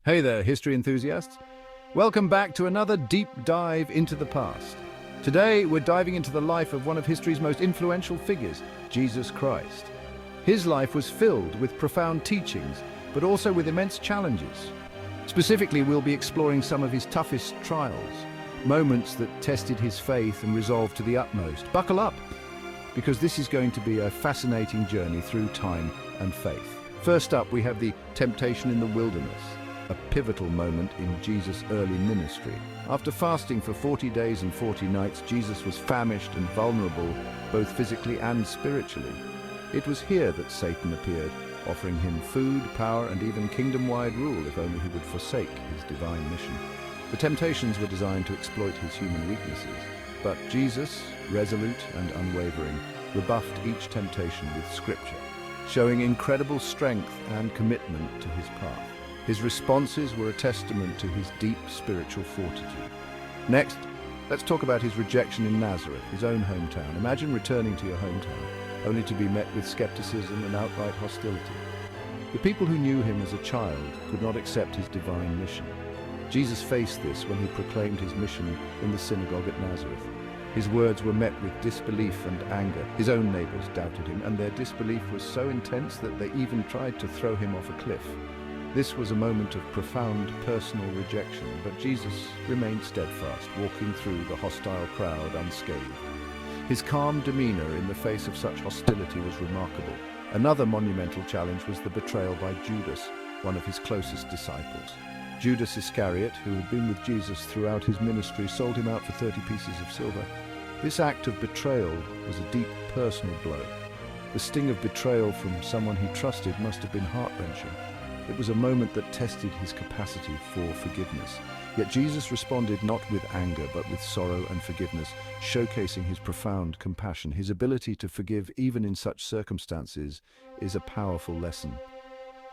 Hey there, history enthusiasts. Welcome back to another deep dive into the past. Today, we're diving into the life of one of history's most influential figures, Jesus Christ. His life was filled with profound teachings, but also with immense challenges. Specifically, we'll be exploring some of his toughest trials, moments that tested his faith and resolve to the utmost. Buckle up, because this is going to be a fascinating journey through time and faith. First up, we have the temptation in the wilderness, a pivotal moment in Jesus' early ministry. After fasting for 40 days and 40 nights, Jesus was famished and vulnerable, both physically and spiritually. It was here that Satan appeared, offering him food, power, and even kingdom-wide rule if only he would forsake his divine mission. The temptations were designed to exploit his human weaknesses, but Jesus, resolute and unwavering, rebuffed each temptation with Scripture, showing incredible strength and commitment to his path. His responses were a testament to his deep spiritual fortitude. Next, let's talk about his rejection in Nazareth, his own hometown. Imagine returning to your hometown, only to be met with skepticism and outright hostility. The people who knew him as a child could not accept his divine mission. Jesus faced this when he proclaimed his mission in the synagogue at Nazareth. His words were met with disbelief and anger. His own neighbors doubted him, and their disbelief was so intense that they even tried to throw him off a cliff. This was a moment of profound personal rejection, but Jesus remained steadfast, walking through the hostile crowd unscathed. His calm demeanor in the face of such hostility was remarkable. Another monumental challenge was the betrayal by Judas, one of his closest disciples. Judas Iscariot, who had been with Jesus throughout his ministry, sold him out for 30 pieces of silver. This act of betrayal was a deep personal blow. The sting of betrayal from someone he trusted must have been heart-wrenching. It was a moment that tested his capacity for forgiveness. Yet Jesus responded not with anger, but with sorrow and forgiveness, showcasing his profound compassion. His ability to forgive even in such circumstances is a powerful lesson.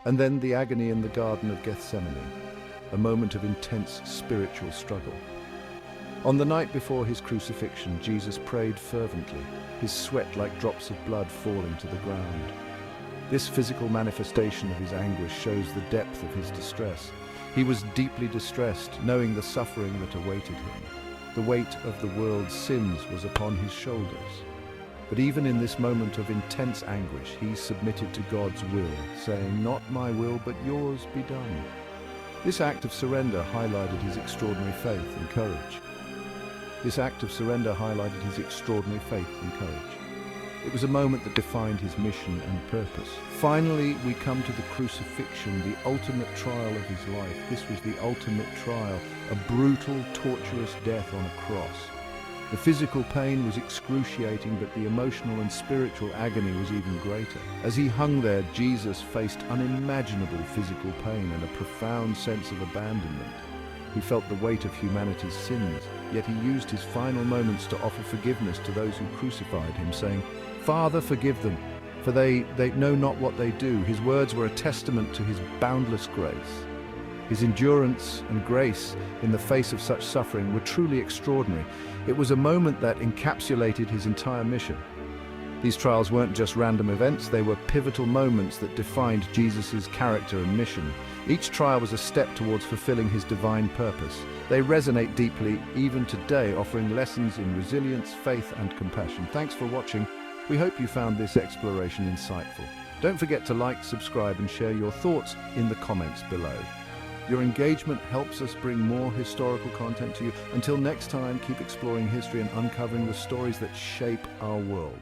And then the agony in the Garden of Gethsemane, a moment of intense spiritual struggle. On the night before his crucifixion, Jesus prayed fervently, his sweat like drops of blood falling to the ground. This physical manifestation of his anguish shows the depth of his distress. He was deeply distressed, knowing the suffering that awaited him. The weight of the world's sins was upon his shoulders. But even in this moment of intense anguish, he submitted to God's will, saying, "Not my will, but yours be done." This act of surrender highlighted his extraordinary faith and courage. It was a moment that defined his mission and purpose. Finally, we come to the crucifixion, the ultimate trial of his life. This was the ultimate trial, a brutal, torturous death on a cross. The physical pain was excruciating, but the emotional and spiritual agony was even greater. As he hung there, Jesus faced unimaginable physical pain and a profound sense of abandonment. He felt the weight of humanity's sins, yet he used his final moments to offer forgiveness to those who crucified him, saying, "Father, forgive them, for they know not what they do." His words were a testament to his boundless grace. His endurance and grace in the face of such suffering were truly extraordinary. It was a moment that encapsulated his entire mission. These trials weren't just random events, they were pivotal moments that defined Jesus' character and mission. Each trial was a step towards fulfilling his divine purpose. They resonate deeply even today, offering lessons in resilience, faith, and compassion. Thanks for watching. We hope you found this exploration insightful. Don't forget to like, subscribe, and share your thoughts in the comments below. Your engagement helps us bring more historical content to you. Until next time, keep exploring history and uncovering the stories that shape our world.